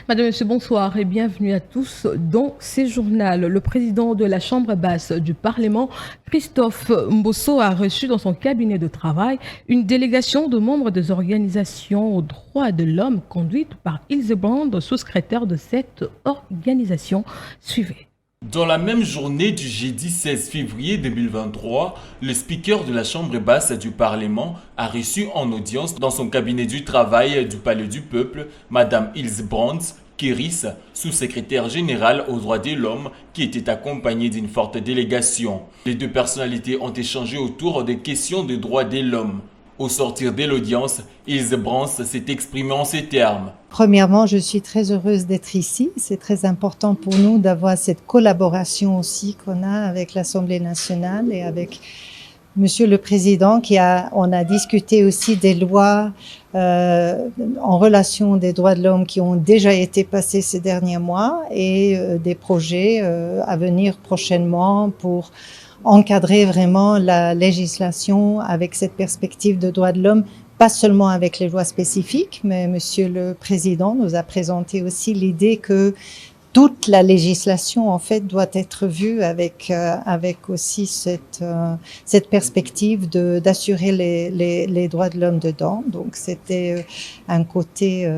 Madame, Monsieur, bonsoir et bienvenue à tous dans ces journaux. Le président de la Chambre basse du Parlement, Christophe Mbosso, a reçu dans son cabinet de travail une délégation de membres des organisations aux droits de l'homme conduite par Hilsebrand, sous-secrétaire de cette organisation. Suivez. Dans la même journée du jeudi 16 février 2023, le speaker de la Chambre basse du Parlement a reçu en audience dans son cabinet du travail du Palais du Peuple Madame Hilsebrand Keris, sous-secrétaire générale aux droits de l'homme, qui était accompagnée d'une forte délégation. Les deux personnalités ont échangé autour des questions des droits de l'homme. Au sortir de l'audience, Hilsebrand s'est exprimé en ces termes. Premièrement, je suis très heureuse d'être ici. C'est très important pour nous d'avoir cette collaboration aussi qu'on a avec l'Assemblée nationale et avec Monsieur le Président on a discuté aussi des lois en relation des droits de l'homme qui ont déjà été passées ces derniers mois et des projets à venir prochainement pour encadrer vraiment la législation avec cette perspective de droits de l'homme, pas seulement avec les lois spécifiques, mais Monsieur le Président nous a présenté aussi l'idée que toute la législation, en fait, doit être vue avec aussi cette perspective d'assurer les droits de l'homme dedans. Donc, c'était un côté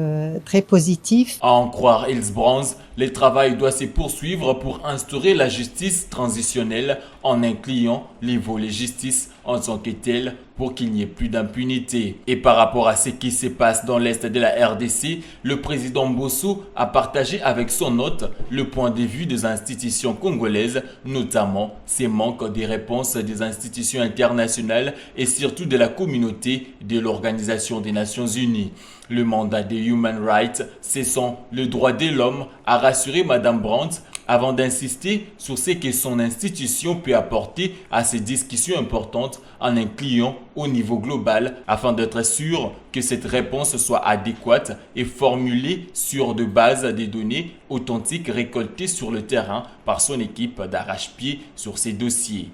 très positif. À en croire Hilsebrand, le travail doit se poursuivre pour instaurer la justice transitionnelle en incluant les volets justice en tant que tel pour qu'il n'y ait plus d'impunité. Et par rapport à ce qui se passe dans l'Est de la RDC, le président Mbosso a partagé avec son hôte le point de vue des institutions congolaises, notamment ces manques de réponses des institutions internationales et surtout de la communauté de l'Organisation des Nations Unies. Le mandat des Human Rights, c'est le droit de l'homme, a rassuré Madame Brandt avant d'insister sur ce que son institution peut apporter à ces discussions importantes en incluant au niveau global afin d'être sûr que cette réponse soit adéquate et formulée sur de bases de données authentiques récoltées sur le terrain par son équipe d'arrache-pied sur ces dossiers.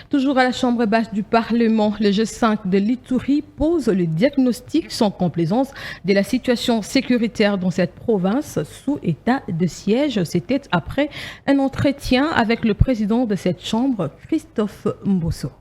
Toujours à la Chambre basse du Parlement, le G5 de l'Ituri pose le diagnostic sans complaisance de la situation sécuritaire dans cette province sous état de siège. C'était après un entretien avec le président de cette chambre, Christophe Mbosso.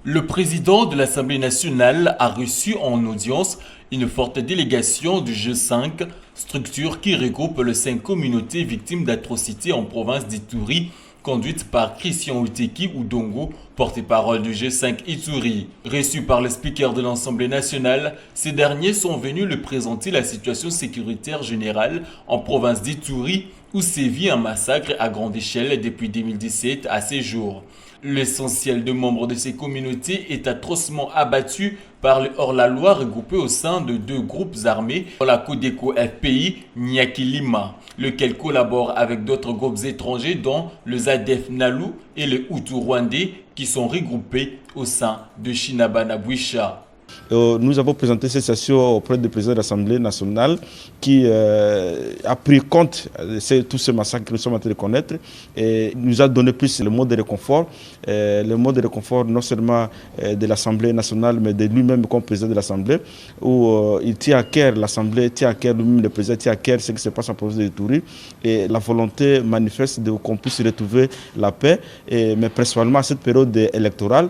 Le président de l'Assemblée nationale a reçu en audience une forte délégation du G5, structure qui regroupe les 5 communautés victimes d'atrocités en province d'Ituri, conduite par Christian Uteki Udongo, porte-parole du G5 Ituri. Reçu par le speaker de l'Assemblée nationale, ces derniers sont venus lui présenter la situation sécuritaire générale en province d'Ituri, où sévit un massacre à grande échelle depuis 2017 à ces jours. L'essentiel de membres de ces communautés est atrocement abattu par le hors-la-loi regroupé au sein de 2 groupes armés, la Codeco FPI Nyakilima, lequel collabore avec d'autres groupes étrangers dont le ZADF Nalu et le Hutu rwandais qui sont regroupés au sein de Shinabana-Bwisha. Nous avons présenté cette session auprès du président de l'Assemblée nationale qui a pris compte de tous ces massacres que nous sommes en train de connaître et nous a donné plus le mot de réconfort. Le mot de réconfort non seulement de l'Assemblée nationale mais de lui-même comme président de l'Assemblée où il tient à cœur l'Assemblée, tient à cœur lui-même le président, tient à cœur ce qui se passe en province de Ituri et la volonté manifeste de qu'on puisse retrouver la paix mais principalement à cette période électorale.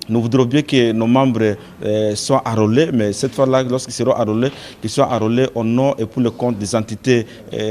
Nous voudrions bien que nos membres soient enrôlés, mais cette fois-là, lorsqu'ils seront enrôlés, qu'ils soient enrôlés au nom et pour le compte des entités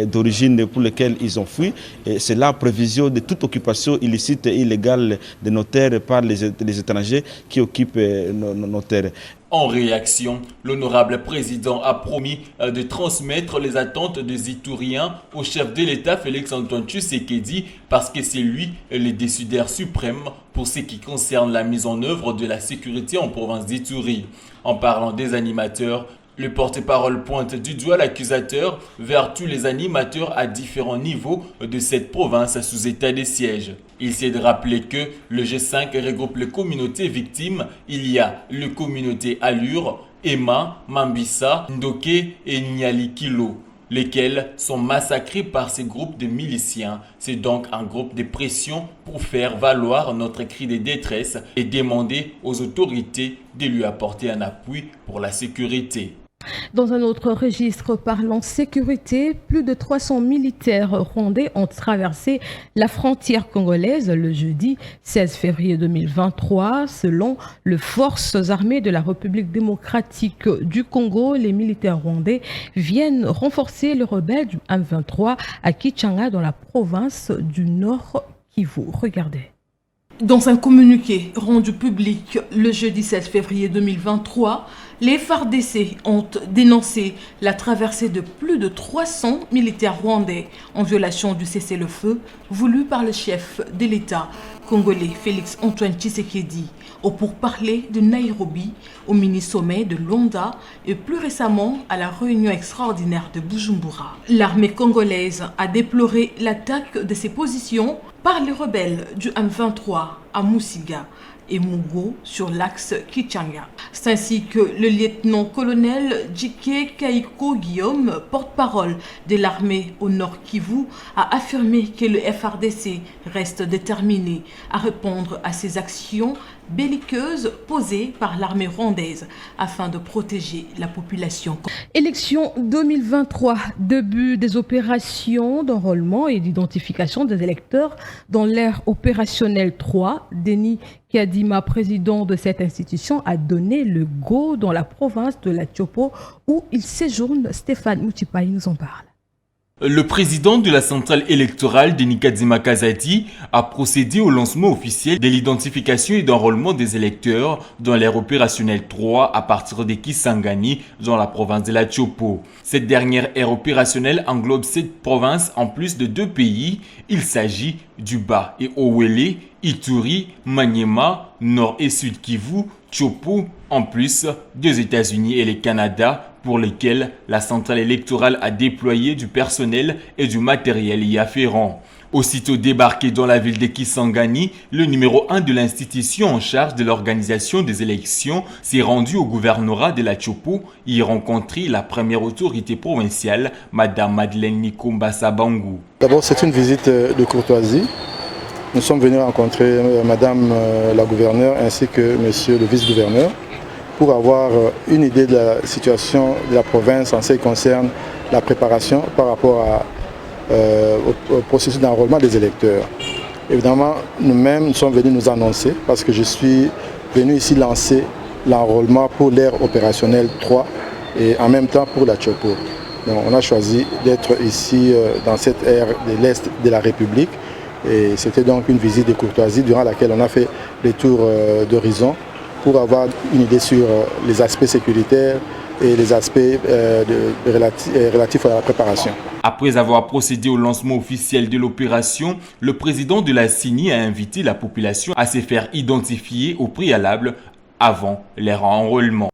d'origine pour lesquelles ils ont fui. C'est la prévision de toute occupation illicite et illégale de nos terres par les étrangers qui occupent nos terres. En réaction, l'honorable président a promis de transmettre les attentes des Ituriens au chef de l'État Félix-Antoine Tshisekedi parce que c'est lui le décideur suprême pour ce qui concerne la mise en œuvre de la sécurité en province d'Ituri. En parlant des animateurs, le porte-parole pointe du doigt l'accusateur vers tous les animateurs à différents niveaux de cette province sous état de siège. Il s'est de rappeler que le G5 regroupe les communautés victimes. Il y a les communautés Allure, Emma, Mambisa, Ndoke et Nyalikilo, lesquels sont massacrés par ces groupes de miliciens. C'est donc un groupe de pression pour faire valoir notre cri de détresse et demander aux autorités de lui apporter un appui pour la sécurité. Dans un autre registre parlant sécurité, plus de 300 militaires rwandais ont traversé la frontière congolaise le jeudi 16 février 2023. Selon les forces armées de la République démocratique du Congo, les militaires rwandais viennent renforcer les rebelles du M23 à Kichanga dans la province du Nord Kivu. Regardez. Dans un communiqué rendu public le jeudi 16 février 2023, les FARDC ont dénoncé la traversée de plus de 300 militaires rwandais en violation du cessez-le-feu voulu par le chef de l'État congolais Félix Antoine Tshisekedi au pourparlers de Nairobi, au mini-sommet de Luanda et plus récemment à la réunion extraordinaire de Bujumbura. L'armée congolaise a déploré l'attaque de ses positions par les rebelles du M23 à Moussiga et Mugo sur l'axe Kichanga. C'est ainsi que le lieutenant-colonel Djike Kaiko Guillaume, porte-parole de l'armée au Nord Kivu, a affirmé que le FARDC reste déterminé à répondre à ces actions belliqueuses posées par l'armée rwandaise afin de protéger la population. Élection 2023, début des opérations d'enrôlement et d'identification des électeurs dans l'ère opérationnelle 3. Denis Kadima, président de cette institution, a donné le go dans la province de la Tchopo où il séjourne. Stéphane Moutipaï nous en parle. Le président de la centrale électorale, Denis Kadima Kazadi, a procédé au lancement officiel de l'identification et d'enrôlement des électeurs dans l'ère opérationnelle 3 à partir de Kisangani dans la province de la Tchopo. Cette dernière ère opérationnelle englobe 7 provinces en plus de 2 pays. Il s'agit du Bas et Owele, Ituri, Maniema, Nord et Sud Kivu, Tchopo, en plus des États-Unis et le Canada, pour lesquels la centrale électorale a déployé du personnel et du matériel y afférent. Aussitôt débarqué dans la ville de Kisangani, le numéro 1 de l'institution en charge de l'organisation des élections s'est rendu au gouvernorat de la Tchopo y rencontrer la première autorité provinciale, Madame Madeleine Nikomba Sabangu. D'abord, c'est une visite de courtoisie. Nous sommes venus rencontrer Madame la gouverneure ainsi que Monsieur le vice-gouverneur pour avoir une idée de la situation de la province en ce qui concerne la préparation par rapport au processus d'enrôlement des électeurs. Évidemment, nous-mêmes nous sommes venus nous annoncer parce que je suis venu ici lancer l'enrôlement pour l'ère opérationnelle 3 et en même temps pour la Tchopo. Donc, on a choisi d'être ici dans cette ère de l'Est de la République et c'était donc une visite de courtoisie durant laquelle on a fait des tours d'horizon pour avoir une idée sur les aspects sécuritaires et les aspects relatifs à la préparation. Après avoir procédé au lancement officiel de l'opération, le président de la CENI a invité la population à se faire identifier au préalable avant leur enrôlement.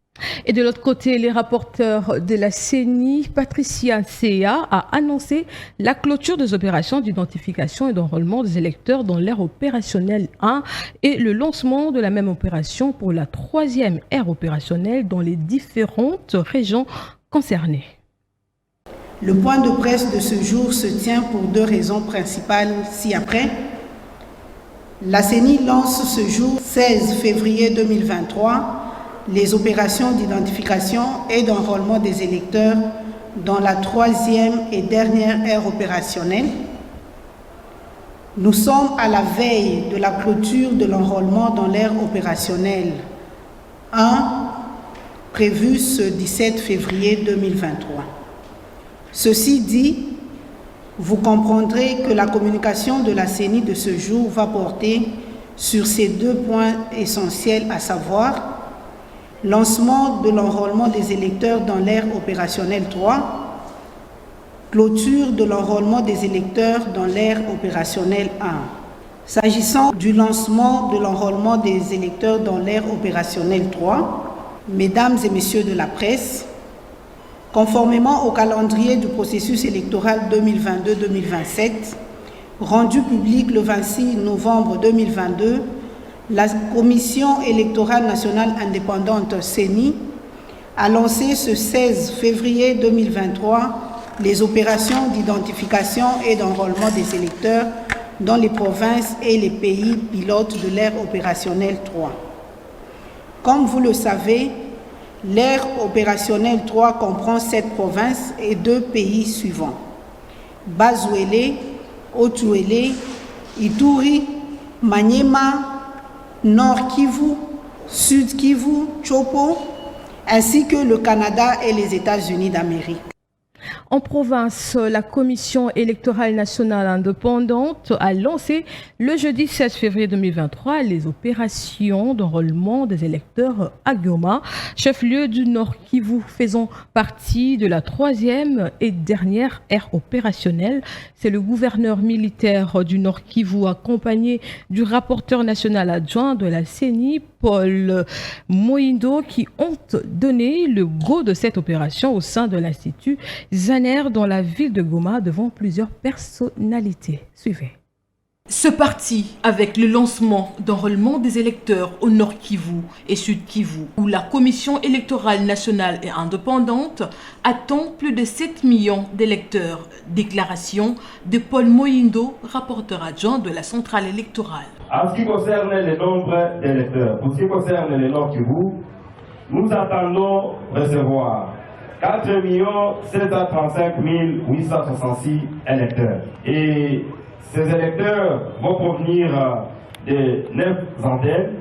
Et de l'autre côté, les rapporteurs de la CENI, Patricia Sea, a annoncé la clôture des opérations d'identification et d'enrôlement des électeurs dans l'ère opérationnelle 1 et le lancement de la même opération pour la 3e ère opérationnelle dans les différentes régions concernées. Le point de presse de ce jour se tient pour 2 raisons principales ci-après. La CENI lance ce jour, 16 février 2023, les opérations d'identification et d'enrôlement des électeurs dans la 3e et dernière ère opérationnelle. Nous sommes à la veille de la clôture de l'enrôlement dans l'ère opérationnelle 1, prévue ce 17 février 2023. Ceci dit, vous comprendrez que la communication de la CENI de ce jour va porter sur ces 2 points essentiels, à savoir lancement de l'enrôlement des électeurs dans l'ère opérationnelle 3, clôture de l'enrôlement des électeurs dans l'ère opérationnelle 1. S'agissant du lancement de l'enrôlement des électeurs dans l'ère opérationnelle 3, mesdames et messieurs de la presse, conformément au calendrier du processus électoral 2022-2027, rendu public le 26 novembre 2022, la Commission électorale nationale indépendante CENI a lancé ce 16 février 2023 les opérations d'identification et d'enrôlement des électeurs dans les provinces et les pays pilotes de l'ère opérationnelle 3. Comme vous le savez, L'aire opérationnelle 3 comprend 7 provinces et 2 pays suivants: Bazuele, Haut-Uele, Ituri, Maniema, Nord Kivu, Sud Kivu, Chopo, ainsi que le Canada et les États-Unis d'Amérique. En province, la Commission électorale nationale indépendante a lancé le jeudi 16 février 2023 les opérations d'enrôlement des électeurs à Goma, chef-lieu du Nord Kivu, faisant partie de la 3e et dernière ère opérationnelle. C'est le gouverneur militaire du Nord Kivu, accompagné du rapporteur national adjoint de la CENI, Paul Moïndo, qui ont donné le go de cette opération au sein de l'Institut Zaner dans la ville de Goma devant plusieurs personnalités. Suivez. Ce parti, avec le lancement d'enrôlement des électeurs au Nord Kivu et Sud Kivu, où la Commission électorale nationale et indépendante attend plus de 7 millions d'électeurs. Déclaration de Paul Moïndo, rapporteur adjoint de la centrale électorale. En ce qui concerne le nombre d'électeurs, pour ce qui concerne le Nord Kivu, nous attendons recevoir 4 735 866 électeurs. Et ces électeurs vont provenir de 9 antennes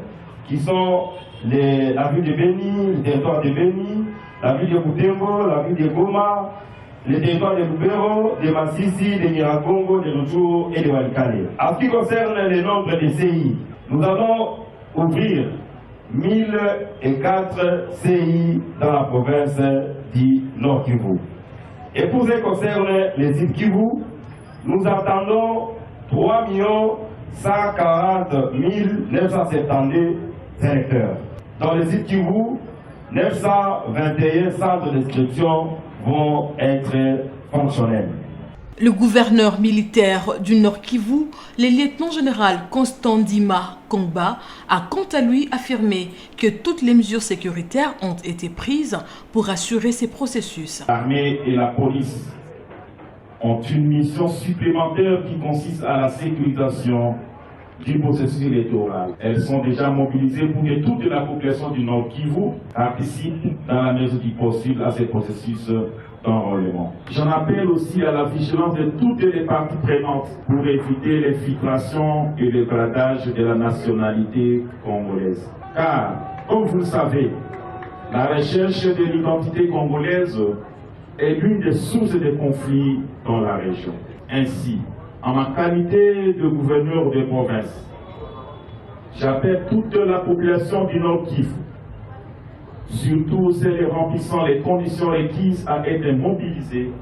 qui sont la ville de Beni, le territoire de Beni, la ville de Butembo, la ville de Goma, le territoire de Lubero, de Masisi, de Nyiragongo, de Rutshuru et de Walikale. En ce qui concerne le nombre de CI, nous allons ouvrir 1004 CI dans la province du Nord Kivu. Et pour ce qui concerne les Sud Kivu, nous attendons 3 140 972 électeurs. Dans les Sud Kivu, 921 centres d'inscription vont être fonctionnels. Le gouverneur militaire du Nord Kivu, le lieutenant-général Constant Dima Kongba, a quant à lui affirmé que toutes les mesures sécuritaires ont été prises pour assurer ces processus. L'armée et la police ont une mission supplémentaire qui consiste à la sécurisation du processus électoral. Elles sont déjà mobilisées pour que toute la population du Nord Kivu participe dans la mesure du possible à ces processus d'enrôlement. J'en appelle aussi à la vigilance de toutes les parties prenantes pour éviter les filtrations et le gradage de la nationalité congolaise. Car, comme vous le savez, la recherche de l'identité congolaise est l'une des sources de conflits dans la région. Ainsi, en ma qualité de gouverneur de province, j'appelle toute la population du Nord Kivu, surtout celles remplissant les conditions requises, à être mobilisées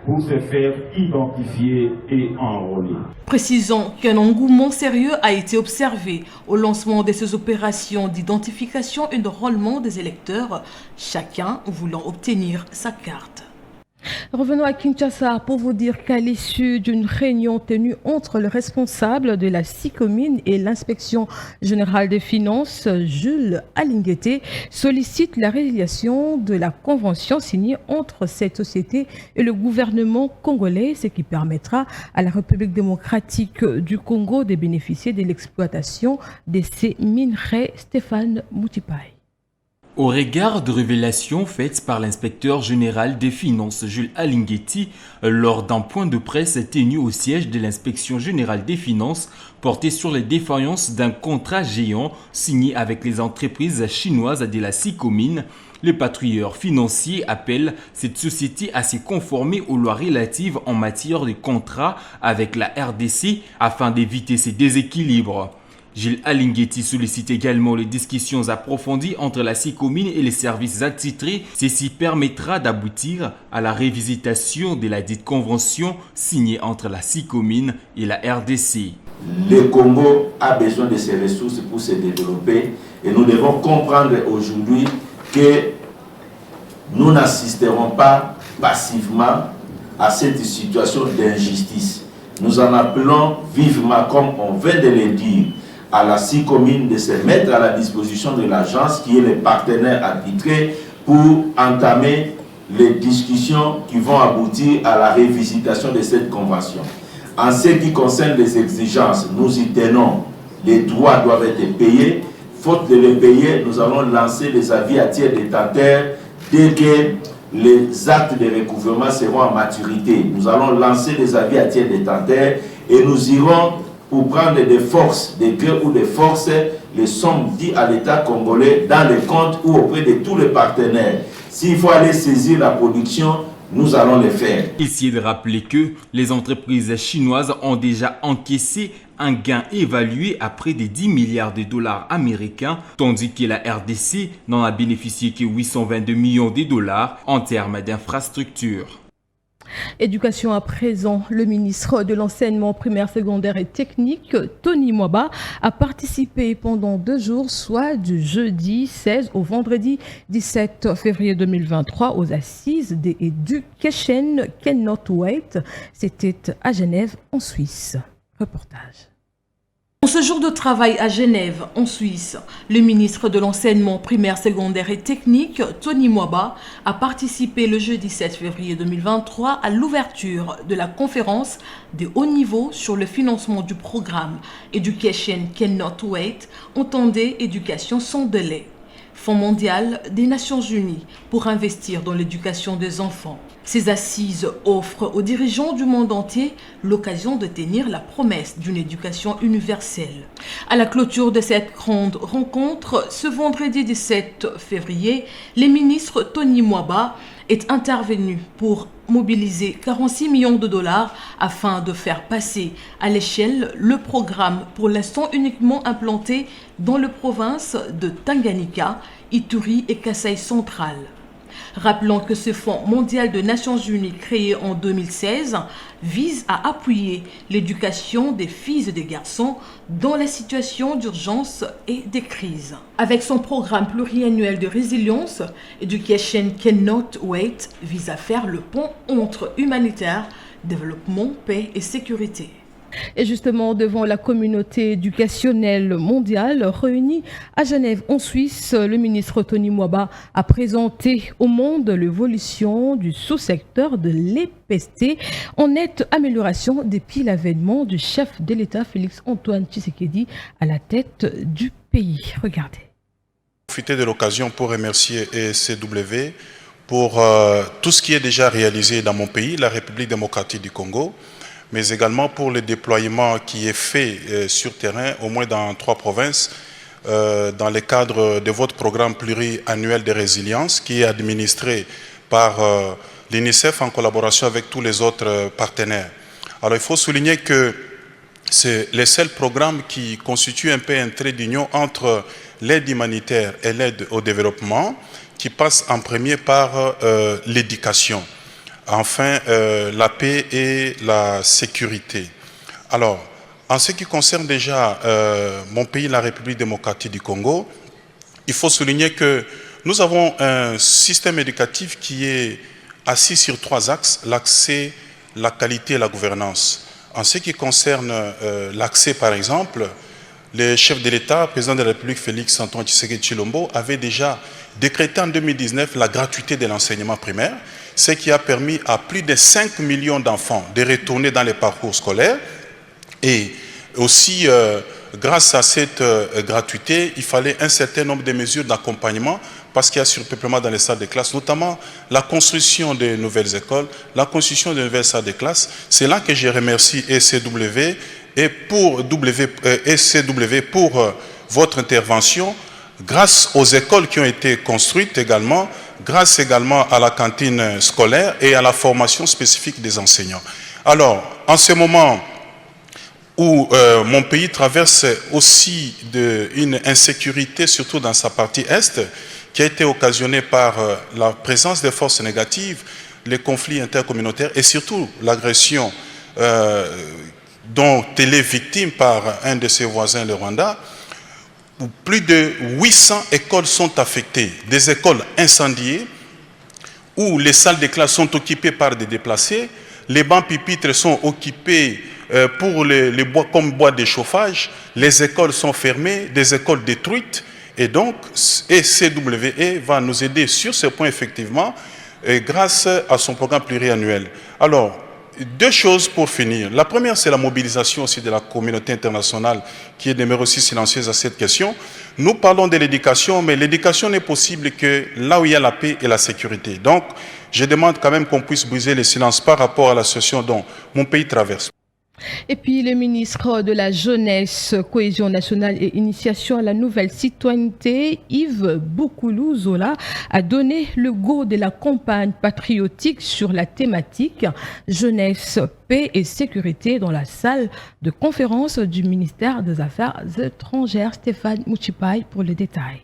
pour se faire identifier et enrôler. Précisons qu'un engouement sérieux a été observé au lancement de ces opérations d'identification et d'enrôlement des électeurs, chacun voulant obtenir sa carte. Revenons à Kinshasa pour vous dire qu'à l'issue d'une réunion tenue entre le responsable de la SICOMIN et l'inspection générale des finances, Jules Alinguete, sollicite la résiliation de la convention signée entre cette société et le gouvernement congolais, ce qui permettra à la République démocratique du Congo de bénéficier de l'exploitation de ces minerais. Stéphane Moutipaï. Au regard de révélations faites par l'inspecteur général des finances Jules Alinguete lors d'un point de presse tenu au siège de l'inspection générale des finances porté sur les défaillances d'un contrat géant signé avec les entreprises chinoises de la SICOMIN, les patrouilleurs financiers appellent cette société à se conformer aux lois relatives en matière de contrats avec la RDC afin d'éviter ces déséquilibres. Jules Alinguete sollicite également les discussions approfondies entre la SICOMIN et les services attitrés. Ceci permettra d'aboutir à la révisitation de la dite convention signée entre la SICOMIN et la RDC. Le Congo a besoin de ces ressources pour se développer et nous devons comprendre aujourd'hui que nous n'assisterons pas passivement à cette situation d'injustice. Nous en appelons vivement, comme on vient de le dire, à la SICOMIN de se mettre à la disposition de l'agence qui est le partenaire attitré pour entamer les discussions qui vont aboutir à la révisitation de cette convention. En ce qui concerne les exigences, nous y tenons, les droits doivent être payés, faute de les payer, nous allons lancer des avis à tiers détenteurs dès que les actes de recouvrement seront en maturité. Nous allons lancer des avis à tiers détenteurs et nous irons pour prendre des forces, des grés ou des forces, les sommes dites à l'État congolais dans les comptes ou auprès de tous les partenaires. S'il faut aller saisir la production, nous allons le faire. Ici de rappeler que les entreprises chinoises ont déjà encaissé un gain évalué à près de 10 milliards de dollars américains, tandis que la RDC n'en a bénéficié que 822 millions de dollars en termes d'infrastructures. Éducation à présent, le ministre de l'enseignement primaire, secondaire et technique, Tony Mwaba, a participé pendant 2 jours, soit du jeudi 16 au vendredi 17 février 2023, aux assises des Education Cannot Wait. C'était à Genève, en Suisse. Reportage. En ce jour de travail à Genève, en Suisse, le ministre de l'enseignement primaire, secondaire et technique, Tony Mwaba, a participé le jeudi 7 février 2023 à l'ouverture de la conférence de haut niveau sur le financement du programme Education Cannot Wait, entendez éducation sans délai, Fonds mondial des Nations Unies pour investir dans l'éducation des enfants. Ces assises offrent aux dirigeants du monde entier l'occasion de tenir la promesse d'une éducation universelle. À la clôture de cette grande rencontre, ce vendredi 17 février, le ministre Tony Mwaba est intervenu pour mobiliser 46 millions de dollars afin de faire passer à l'échelle le programme pour l'instant uniquement implanté dans les provinces de Tanganyika, Ituri et Kasaï central. Rappelons que ce Fonds mondial des Nations Unies créé en 2016 vise à appuyer l'éducation des filles et des garçons dans la situation d'urgence et de crise. Avec son programme pluriannuel de résilience, Education Cannot Wait vise à faire le pont entre humanitaire, développement, paix et sécurité. Et justement, devant la communauté éducationnelle mondiale réunie à Genève, en Suisse, le ministre Tony Mwaba a présenté au monde l'évolution du sous-secteur de l'EPST en nette amélioration depuis l'avènement du chef de l'État Félix-Antoine Tshisekedi à la tête du pays. Regardez. Profiter de l'occasion pour remercier ESCW pour tout ce qui est déjà réalisé dans mon pays, la République démocratique du Congo, mais également pour le déploiement qui est fait sur terrain, au moins dans 3 provinces, dans le cadre de votre programme pluriannuel de résilience qui est administré par l'UNICEF en collaboration avec tous les autres partenaires. Alors il faut souligner que c'est le seul programme qui constitue un peu un trait d'union entre l'aide humanitaire et l'aide au développement, qui passe en premier par l'éducation. Enfin, la paix et la sécurité. Alors, en ce qui concerne déjà mon pays, la République démocratique du Congo, il faut souligner que nous avons un système éducatif qui est assis sur 3 axes, l'accès, la qualité et la gouvernance. En ce qui concerne l'accès, par exemple, le chef de l'État, président de la République, Félix-Antoine Tshisekedi Tshilombo, avait déjà décrété en 2019 la gratuité de l'enseignement primaire, ce qui a permis à plus de 5 millions d'enfants de retourner dans les parcours scolaires. Et aussi, grâce à cette gratuité, il fallait un certain nombre de mesures d'accompagnement parce qu'il y a surpeuplement dans les salles de classe, notamment la construction de nouvelles écoles, la construction de nouvelles salles de classe. C'est là que je remercie ECW et pour ECW pour votre intervention, grâce aux écoles qui ont été construites également, grâce également à la cantine scolaire et à la formation spécifique des enseignants. Alors, en ce moment où mon pays traverse aussi une insécurité, surtout dans sa partie est, qui a été occasionnée par la présence des forces négatives, les conflits intercommunautaires et surtout l'agression dont elle est victime par un de ses voisins, le Rwanda, où plus de 800 écoles sont affectées, des écoles incendiées, où les salles de classe sont occupées par des déplacés, les bancs pupitres sont occupés pour les bois comme bois de chauffage, les écoles sont fermées, des écoles détruites, et donc ECWE va nous aider sur ce point effectivement, grâce à son programme pluriannuel. Alors, Deux choses pour finir. La première, c'est la mobilisation aussi de la communauté internationale qui est demeurée aussi silencieuse à cette question. Nous parlons de l'éducation, mais l'éducation n'est possible que là où il y a la paix et la sécurité. Donc, je demande quand même qu'on puisse briser le silence par rapport à la situation dont mon pays traverse. Et puis le ministre de la Jeunesse, Cohésion nationale et Initiation à la nouvelle citoyenneté, Yves Boukoulou Zola, a donné le go de la campagne patriotique sur la thématique Jeunesse, paix et sécurité dans la salle de conférence du ministère des Affaires étrangères. Stéphane Mouchipaï pour les détails.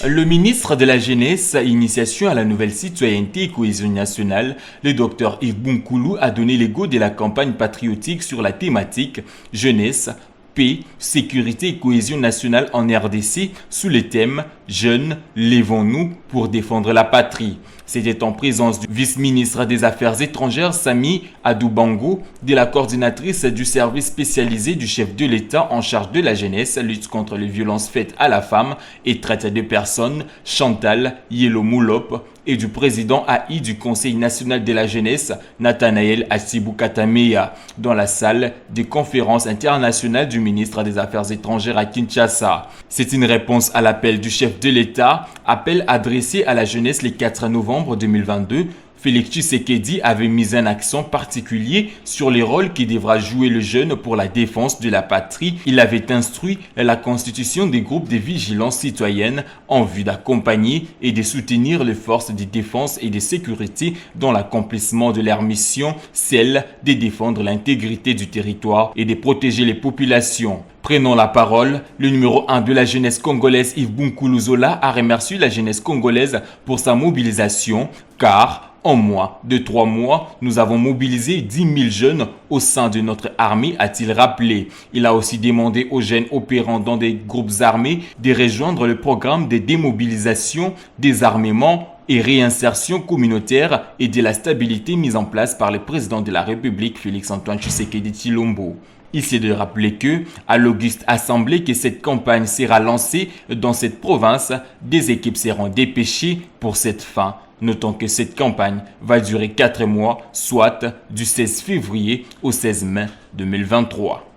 Le ministre de la Jeunesse, Initiation à la nouvelle citoyenneté et cohésion nationale, le docteur Yves Boukoulou, a donné le go de la campagne patriotique sur la thématique Jeunesse, paix, sécurité et cohésion nationale en RDC sous le thème « Jeunes, lèvons-nous pour défendre la patrie ». C'était en présence du vice-ministre des Affaires étrangères Sami Adoubango, de la coordinatrice du service spécialisé du chef de l'État en charge de la jeunesse, lutte contre les violences faites à la femme et traite de personnes, Chantal Yelo-Moulop, et du président AI du Conseil national de la jeunesse, Nathanaël Assibou-Katamea, dans la salle de conférence internationale du ministre des Affaires étrangères à Kinshasa. C'est une réponse à l'appel du chef de l'État, appel adressé à la jeunesse le 4 novembre 2022. Félix Tshisekedi avait mis un accent particulier sur les rôles qui devra jouer le jeune pour la défense de la patrie. Il avait instruit la constitution des groupes de vigilance citoyenne en vue d'accompagner et de soutenir les forces de défense et de sécurité dans l'accomplissement de leur mission, celle de défendre l'intégrité du territoire et de protéger les populations. Prenant la parole, le numéro 1 de la jeunesse congolaise, Yves Boukoulou Zola, a remercié la jeunesse congolaise pour sa mobilisation, car en moins de 3 mois, nous avons mobilisé 10 000 jeunes au sein de notre armée, a-t-il rappelé. Il a aussi demandé aux jeunes opérant dans des groupes armés de rejoindre le programme de démobilisation, désarmement et réinsertion communautaire et de la stabilité mise en place par le président de la République, Félix-Antoine Tshisekedi Tshilombo. Il s'est de rappeler que, à l'auguste assemblée que cette campagne sera lancée dans cette province, des équipes seront dépêchées pour cette fin. Notons que cette campagne va durer 4 mois, soit du 16 février au 16 mai 2023.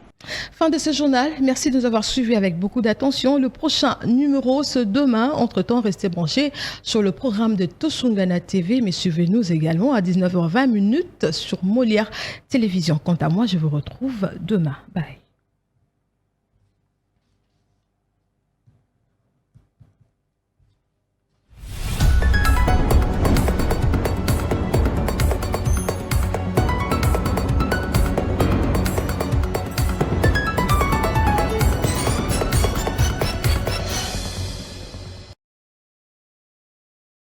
Fin de ce journal. Merci de nous avoir suivis avec beaucoup d'attention. Le prochain numéro, c'est demain. Entre-temps, restez branchés sur le programme de Tosungana TV, mais suivez-nous également à 19h20 sur Molière Télévision. Quant à moi, je vous retrouve demain. Bye.